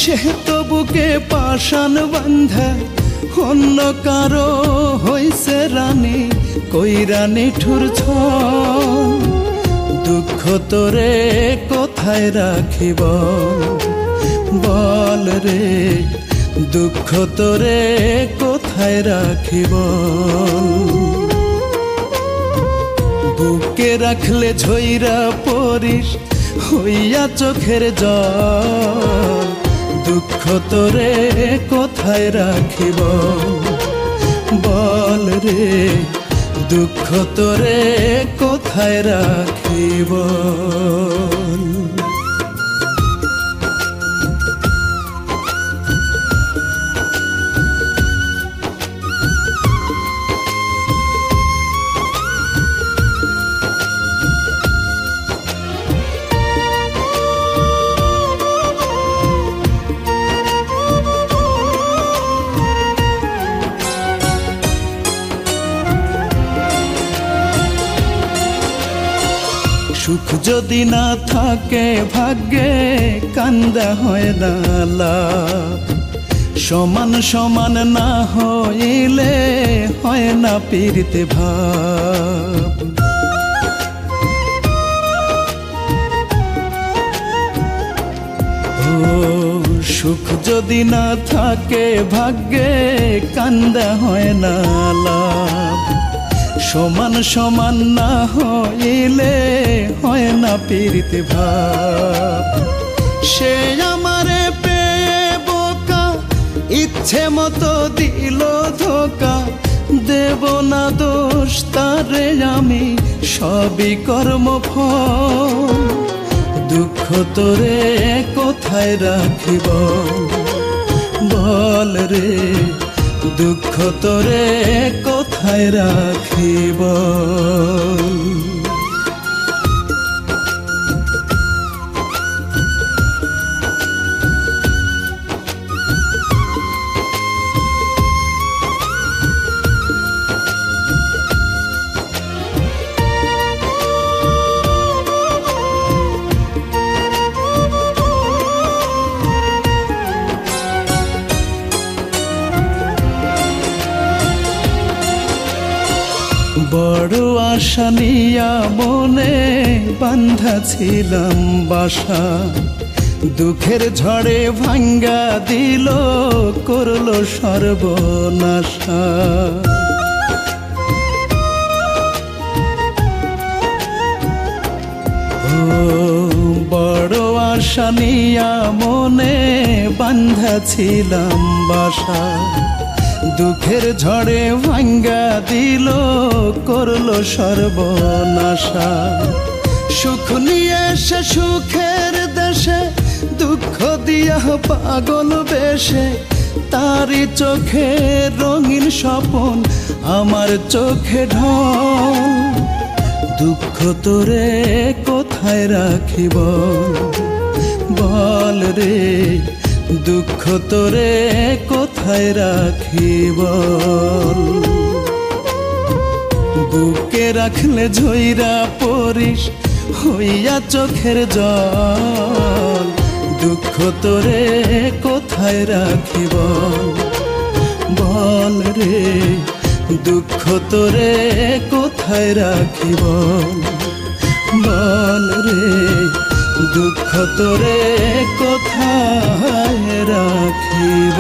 সে তো বুকে পাষাণ বান্ধা অন্য কারো হইছে রানী, কইরা নিঠুর ছল। দুঃখ তোরে কোথায় রাখিব বল রে, দুঃখ তোরে কোথায় রাখিব। বুকে রাখলে ঝইরা পড়িস হইয়া চোখের জল। দুঃখ তোরে কোথায় রাখিব বল রে, দুঃখ তোরে কোথায় রাখিব। সুখ যদি না থাকে ভাগ্যে কান্দা হয় না লাভ। সমান সমান না হইলে হয় না পীড়িতে ভাব। ও সুখ যদি না থাকে ভাগ্যে কান্দা হয় না লাভ। সমান সমান না হইলে হয় না পীড়িতে ভাব। সে আমারে পেয়ে বোকা ইচ্ছে মতো দিল ধোকা, দেব না দোষ তারে আমি সবই কর্মফল। দুঃখ তোরে কোথায় রাখিব বল রে, দুঃখ তোরে কোথায় রাখিব। বড় আশা নিয়া মনে বান্ধা ছিলাম বাসা, দুঃখের ঝড়ে ভাঙ্গা দিল করলো সর্বনাশা। ও বড় আশা নিয়া মনে বান্ধা ছিলাম বাসা, দুঃখের ঝড়ে ভাঙ্গা দিল করলো সর্বনাশা। সুখ নিয়ে সে সুখের দেশে দুঃখ দিয়া পাগল বেশে, তারি চোখে রঙিন স্বপন আমার চোখে ঢল। দুঃখ তোরে কোথায় রাখিব বল রে, দুঃখ তোরে কোথায় রাখিব। বুকে রাখলে ঝইরা পড়িস হইয়া চোখের জল। দুঃখ তোরে কোথায় রাখিব বল রে, দুঃখ তোরে কোথায় রাখিব বল রে, দুঃখ তোরে কোথায় রাখিব।